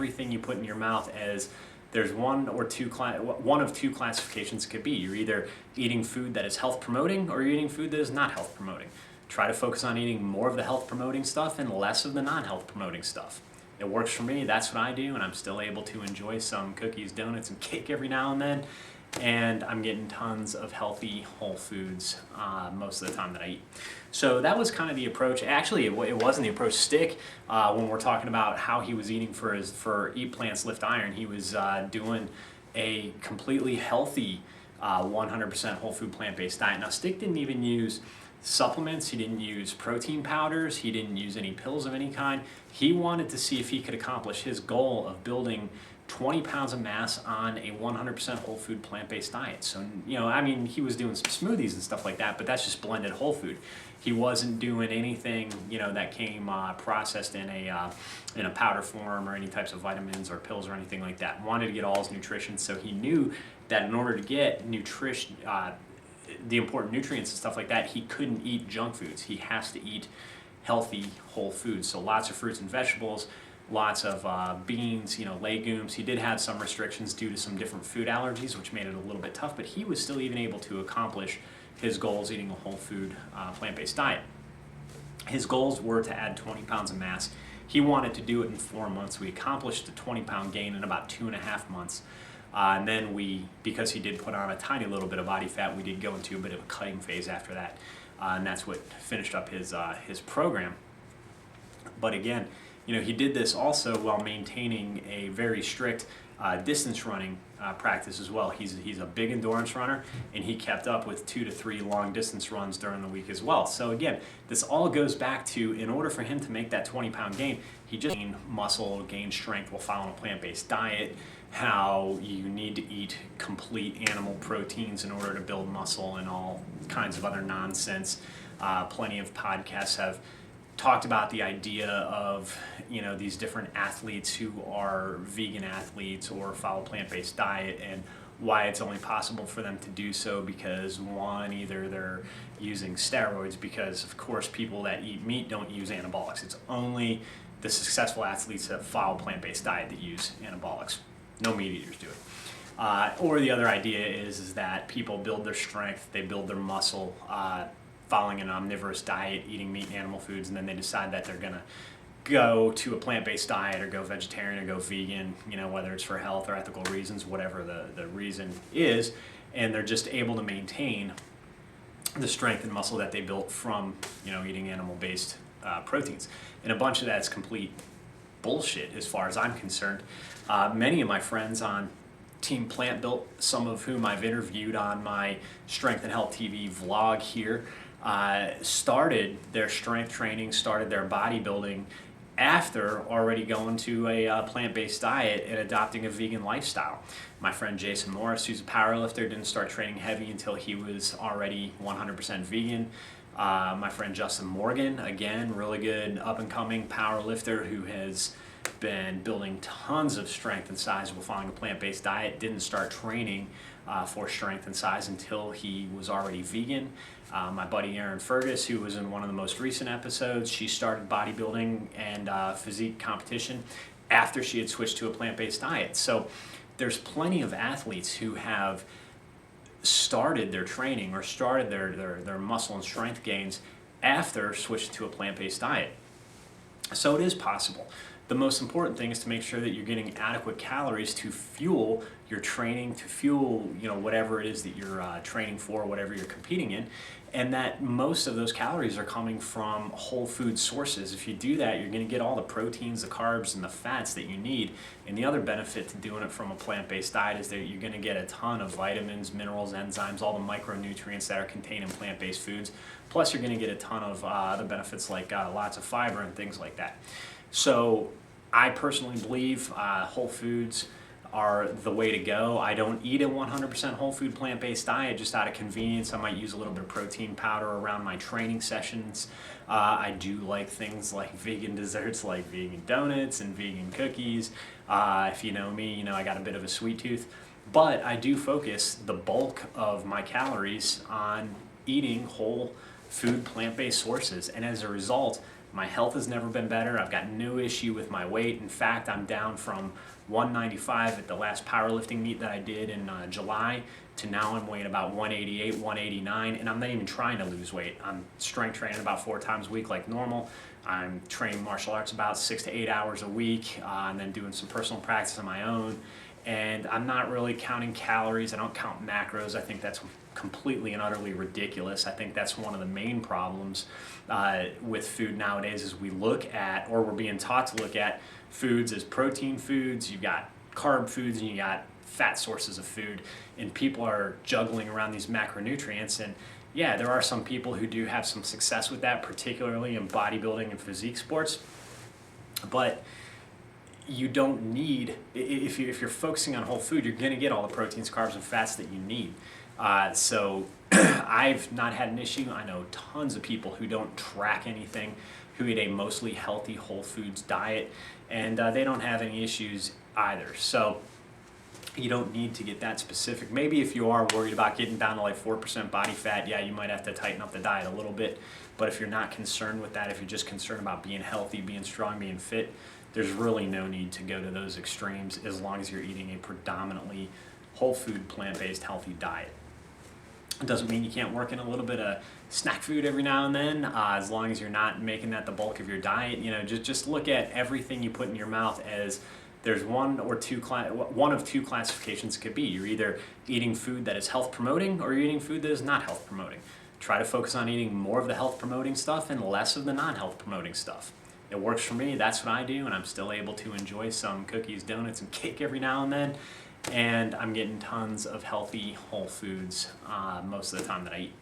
everything you put in your mouth as there's one of two classifications it could be. You're either eating food that is health promoting or you're eating food that is not health promoting. Try to focus on eating more of the health promoting stuff and less of the non-health promoting stuff. It works for me, that's what I do, and I'm still able to enjoy some cookies, donuts, and cake every now and then. And I'm getting tons of healthy whole foods most of the time that I eat. So that was kind of the approach. Actually, it wasn't the approach. Stick, when we're talking about how he was eating for Eat Plants Lift Iron, he was doing a completely healthy 100% whole food plant-based diet. Now, Stick didn't even use supplements, he didn't use protein powders, he didn't use any pills of any kind. He wanted to see if he could accomplish his goal of building 20 pounds of mass on a 100% whole food plant-based diet. So, I mean, he was doing some smoothies and stuff like that, but that's just blended whole food. He wasn't doing anything, that came processed in a powder form or any types of vitamins or pills or anything like that. Wanted to get all his nutrition, so he knew that in order to get nutrition, the important nutrients and stuff like that, he couldn't eat junk foods. He has to eat healthy whole foods. So lots of fruits and vegetables, lots of beans, legumes. He did have some restrictions due to some different food allergies, which made it a little bit tough, but he was still even able to accomplish his goals eating a whole food plant-based diet. His goals were to add 20 pounds of mass. He wanted to do it in 4 months. We accomplished the 20-pound gain in about 2.5 months. And then because he did put on a tiny little bit of body fat, we did go into a bit of a cutting phase after that. And that's what finished up his program. But again, he did this also while maintaining a very strict distance running practice as well. He's a big endurance runner, and he kept up with 2 to 3 long distance runs during the week as well. So again, this all goes back to, in order for him to make that 20-pound gain, he just gained muscle, gained strength while following a plant-based diet, how you need to eat complete animal proteins in order to build muscle, and all kinds of other nonsense. Plenty of podcasts have talked about the idea of these different athletes who are vegan athletes or follow plant-based diet, and why it's only possible for them to do so because one, either they're using steroids, because of course people that eat meat don't use anabolics. It's only the successful athletes that follow plant-based diet that use anabolics. No meat eaters do it. Or the other idea is that people build their strength, they build their muscle following an omnivorous diet, eating meat and animal foods, and then they decide that they're going to go to a plant-based diet or go vegetarian or go vegan, whether it's for health or ethical reasons, whatever the reason is, and they're just able to maintain the strength and muscle that they built from eating animal-based proteins. And a bunch of that's complete bullshit as far as I'm concerned. Many of my friends on Team Plant Built, some of whom I've interviewed on my Strength and Health TV vlog here, started their strength training, started their bodybuilding after already going to a plant-based diet and adopting a vegan lifestyle. My friend Jason Morris, who's a powerlifter, didn't start training heavy until he was already 100% vegan. My friend Justin Morgan, again, really good up-and-coming powerlifter who has been building tons of strength and size while following a plant-based diet, didn't start training for strength and size until he was already vegan. My buddy Erin Fergus, who was in one of the most recent episodes, she started bodybuilding and physique competition after she had switched to a plant-based diet. So there's plenty of athletes who have started their training or started their muscle and strength gains after switching to a plant-based diet. So it is possible. The most important thing is to make sure that you're getting adequate calories to fuel your training, to fuel whatever it is that you're training for, whatever you're competing in, and that most of those calories are coming from whole food sources. If you do that, you're going to get all the proteins, the carbs, and the fats that you need. And the other benefit to doing it from a plant-based diet is that you're going to get a ton of vitamins, minerals, enzymes, all the micronutrients that are contained in plant-based foods. Plus, you're going to get a ton of other benefits like lots of fiber and things like that. So I personally believe whole foods are the way to go. I don't eat a 100% whole food plant-based diet just out of convenience. I might use a little bit of protein powder around my training sessions. I do like things like vegan desserts like vegan donuts and vegan cookies. If you know me, I got a bit of a sweet tooth. But I do focus the bulk of my calories on eating whole food plant-based sources, and as a result, My health has never been better. I've got no issue with my weight. In fact, I'm down from 195 at the last powerlifting meet that I did in July to now I'm weighing about 188, 189, and I'm not even trying to lose weight. I'm strength training about 4 times a week like normal. I'm training martial arts about 6 to 8 hours a week, and then doing some personal practice on my own. And I'm not really counting calories. I don't count macros. I think that's completely and utterly ridiculous. I think that's one of the main problems with food nowadays is we look at, or we're being taught to look at foods as protein foods. You've got carb foods and you got fat sources of food, and people are juggling around these macronutrients. And yeah, there are some people who do have some success with that, particularly in bodybuilding and physique sports. But you don't need, if you're focusing on whole food, you're going to get all the proteins, carbs, and fats that you need. So I've not had an issue. I know tons of people who don't track anything, who eat a mostly healthy whole foods diet, and they don't have any issues either. So you don't need to get that specific. Maybe if you are worried about getting down to like 4% body fat, yeah, you might have to tighten up the diet a little bit. But if you're not concerned with that, if you're just concerned about being healthy, being strong, being fit, there's really no need to go to those extremes as long as you're eating a predominantly whole food, plant-based, healthy diet. It doesn't mean you can't work in a little bit of snack food every now and then, as long as you're not making that the bulk of your diet. You know, just look at everything you put in your mouth as there's one of two classifications it could be. You're either eating food that is health promoting or you're eating food that is not health promoting. Try to focus on eating more of the health promoting stuff and less of the non-health promoting stuff. It works for me, that's what I do, and I'm still able to enjoy some cookies, donuts, and cake every now and then. And I'm getting tons of healthy whole foods most of the time that I eat.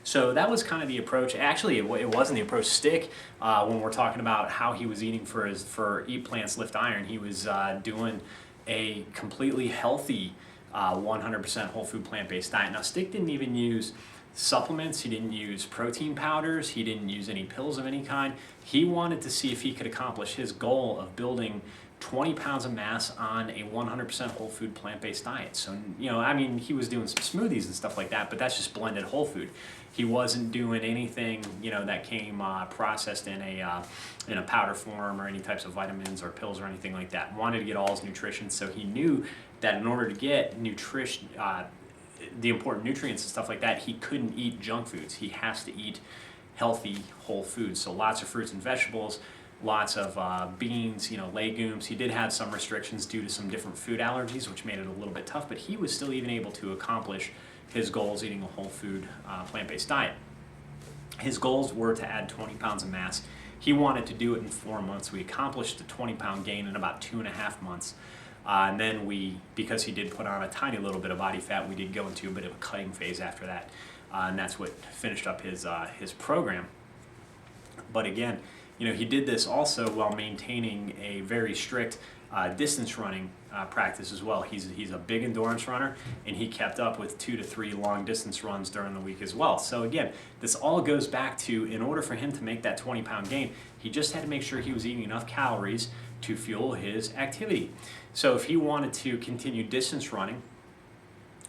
So that was kind of the approach. Actually, it wasn't the approach. Stick, when we're talking about how he was eating for Eat Plants, Lift Iron, he was doing a completely healthy 100% whole food plant-based diet. Now, Stick didn't even use supplements. He didn't use protein powders. He didn't use any pills of any kind. He wanted to see if he could accomplish his goal of building 20 pounds of mass on a 100% whole food plant-based diet. So, you know, I mean, he was doing some smoothies and stuff like that, but that's just blended whole food. He wasn't doing anything, you know, that came processed in a powder form or any types of vitamins or pills or anything like that. Wanted to get all his nutrition, so he knew that in order to get nutrition, the important nutrients and stuff like that, he couldn't eat junk foods. He has to eat healthy whole foods. So lots of fruits and vegetables, lots of beans, you know, legumes. He did have some restrictions due to some different food allergies, which made it a little bit tough, but he was still even able to accomplish his goals eating a whole food plant-based diet. His goals were to add 20 pounds of mass. He wanted to do it in 4 months. We accomplished the 20-pound gain in about 2.5 months. And then because he did put on a tiny little bit of body fat, we did go into a bit of a cutting phase after that. And that's what finished up his program. But again, you know, he did this also while maintaining a very strict distance running practice as well. He's a big endurance runner, and he kept up with 2 to 3 long distance runs during the week as well. So again, this all goes back to, in order for him to make that 20-pound gain, he just had to make sure he was eating enough calories to fuel his activity. So if he wanted to continue distance running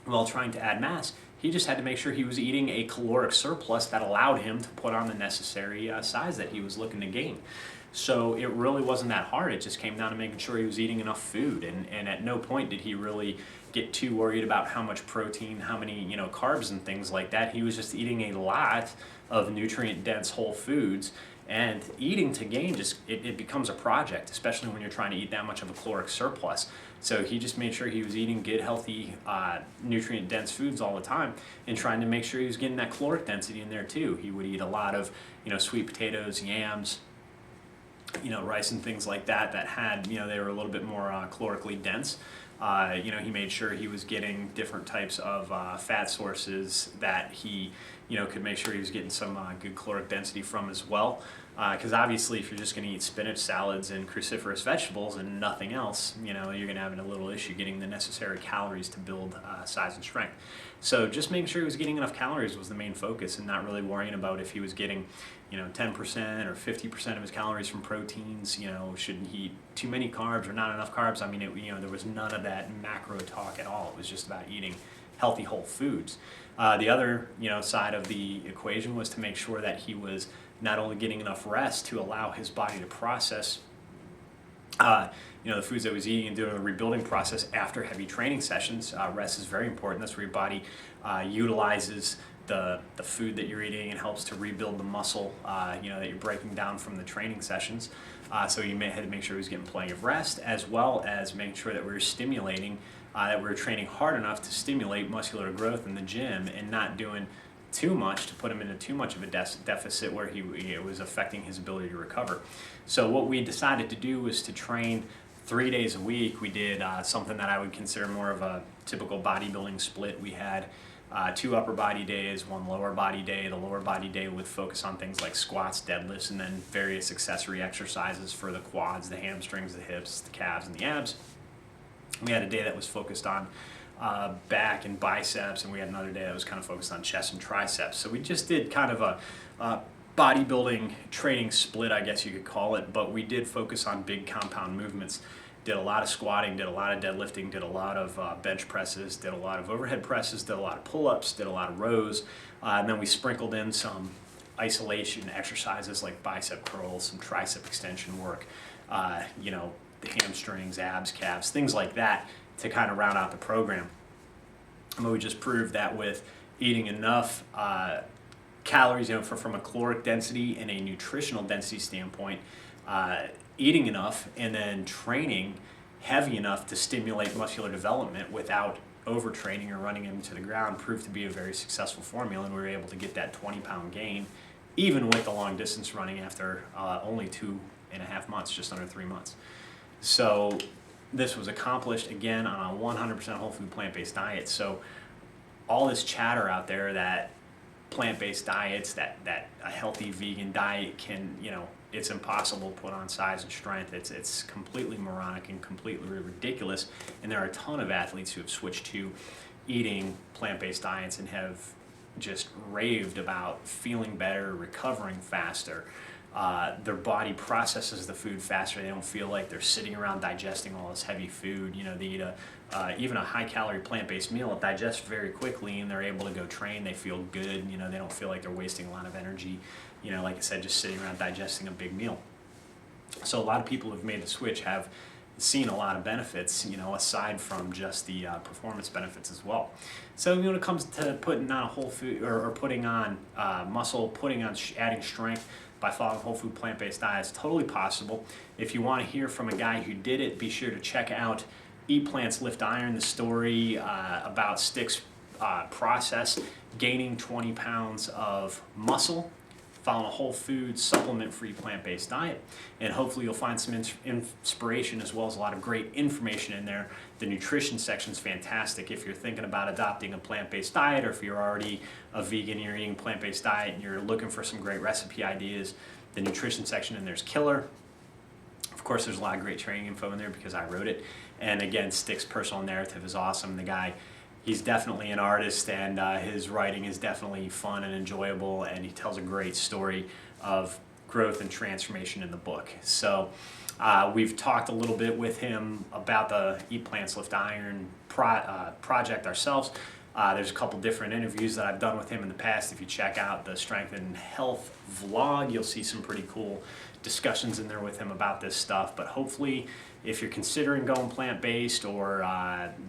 while trying to add mass, he just had to make sure he was eating a caloric surplus that allowed him to put on the necessary size that he was looking to gain. So it really wasn't that hard. It just came down to making sure he was eating enough food. And at no point did he really get too worried about how much protein, how many, you know, carbs and things like that. He was just eating a lot of nutrient-dense whole foods. And eating to gain, it becomes a project, especially when you're trying to eat that much of a caloric surplus. So he just made sure he was eating good, healthy, nutrient-dense foods all the time, and trying to make sure he was getting that caloric density in there too. He would eat a lot of, you know, sweet potatoes, yams, you know, rice and things like that had, you know, they were a little bit more calorically dense. You know, he made sure he was getting different types of fat sources that he, you know, could make sure he was getting some good caloric density from as well. Because obviously, if you're just going to eat spinach, salads, and cruciferous vegetables and nothing else, you know, you're going to have a little issue getting the necessary calories to build size and strength. So just making sure he was getting enough calories was the main focus, and not really worrying about if he was getting, you know, 10% or 50% of his calories from proteins. You know, shouldn't he eat too many carbs or not enough carbs? I mean, you know, there was none of that macro talk at all. It was just about eating healthy whole foods. The other, you know, side of the equation was to make sure that he was not only getting enough rest to allow his body to process the foods that he was eating and doing the rebuilding process after heavy training sessions. Rest is very important. That's where your body utilizes the food that you're eating and helps to rebuild the muscle that you're breaking down from the training sessions. So you may have to make sure he was getting plenty of rest, as well as making sure that we were stimulating, that we were training hard enough to stimulate muscular growth in the gym and not doing too much to put him into too much of a deficit where it was affecting his ability to recover. So what we decided to do was to train 3 days a week. We did something that I would consider more of a typical bodybuilding split. We had 2 upper body days, 1 lower body day. The lower body day would focus on things like squats, deadlifts, and then various accessory exercises for the quads, the hamstrings, the hips, the calves, and the abs. We had a day that was focused on back and biceps, and we had another day that was kind of focused on chest and triceps. So we just did kind of a bodybuilding training split, I guess you could call it, but we did focus on big compound movements. Did a lot of squatting, did a lot of deadlifting, did a lot of bench presses, did a lot of overhead presses, did a lot of pull-ups, did a lot of rows, and then we sprinkled in some isolation exercises like bicep curls, some tricep extension work, the hamstrings, abs, calves, things like that to kind of round out the program. And we just proved that with eating enough calories, from a caloric density and a nutritional density standpoint, eating enough and then training heavy enough to stimulate muscular development without overtraining or running into the ground proved to be a very successful formula, and we were able to get that 20-pound gain even with the long distance running after only 2.5 months, just under 3 months. So this was accomplished again on a 100% whole food plant-based diet. So all this chatter out there that plant-based diets, that a healthy vegan diet can, it's impossible to put on size and strength. It's completely moronic and completely ridiculous. And there are a ton of athletes who have switched to eating plant-based diets and have just raved about feeling better, recovering faster. Their body processes the food faster. They don't feel like they're sitting around digesting all this heavy food. They eat even a high-calorie plant-based meal. It digests very quickly, and they're able to go train. They feel good. They don't feel like they're wasting a lot of energy. Like I said, just sitting around digesting a big meal. So a lot of people who've made the switch have seen a lot of benefits, aside from just the performance benefits as well. So when it comes to putting on a whole food or putting on muscle, adding strength by following whole food plant-based diet, it's totally possible. If you want to hear from a guy who did it, be sure to check out Eat Plants Lift Iron, the story about Stick's process, gaining 20 pounds of muscle, following a whole food supplement-free plant-based diet, and hopefully you'll find some inspiration as well as a lot of great information in there. The nutrition section is fantastic if you're thinking about adopting a plant-based diet, or if you're already a vegan and you're eating a plant-based diet and you're looking for some great recipe ideas. The nutrition section in there is killer. Of course, there's a lot of great training info in there because I wrote it. And again, Stick's personal narrative is awesome. The guy, he's definitely an artist, and his writing is definitely fun and enjoyable, and he tells a great story of growth and transformation in the book. So we've talked a little bit with him about the Eat Plants Lift Iron project ourselves. There's a couple different interviews that I've done with him in the past. If you check out the Strength and Health vlog, you'll see some pretty cool discussions in there with him about this stuff. But hopefully, if you're considering going plant-based, or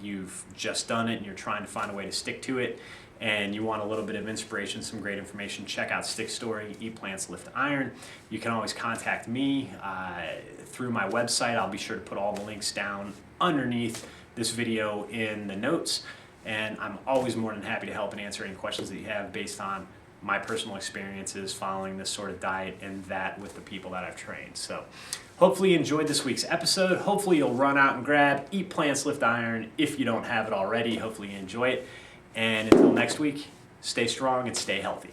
you've just done it and you're trying to find a way to stick to it, and you want a little bit of inspiration, some great information, check out Stick's story, Eat Plants Lift Iron. You can always contact me through my website. I'll be sure to put all the links down underneath this video in the notes. And I'm always more than happy to help and answer any questions that you have based on my personal experiences following this sort of diet, and that with the people that I've trained. So hopefully you enjoyed this week's episode. Hopefully you'll run out and grab Eat Plants Lift Iron if you don't have it already. Hopefully you enjoy it. And until next week, stay strong and stay healthy.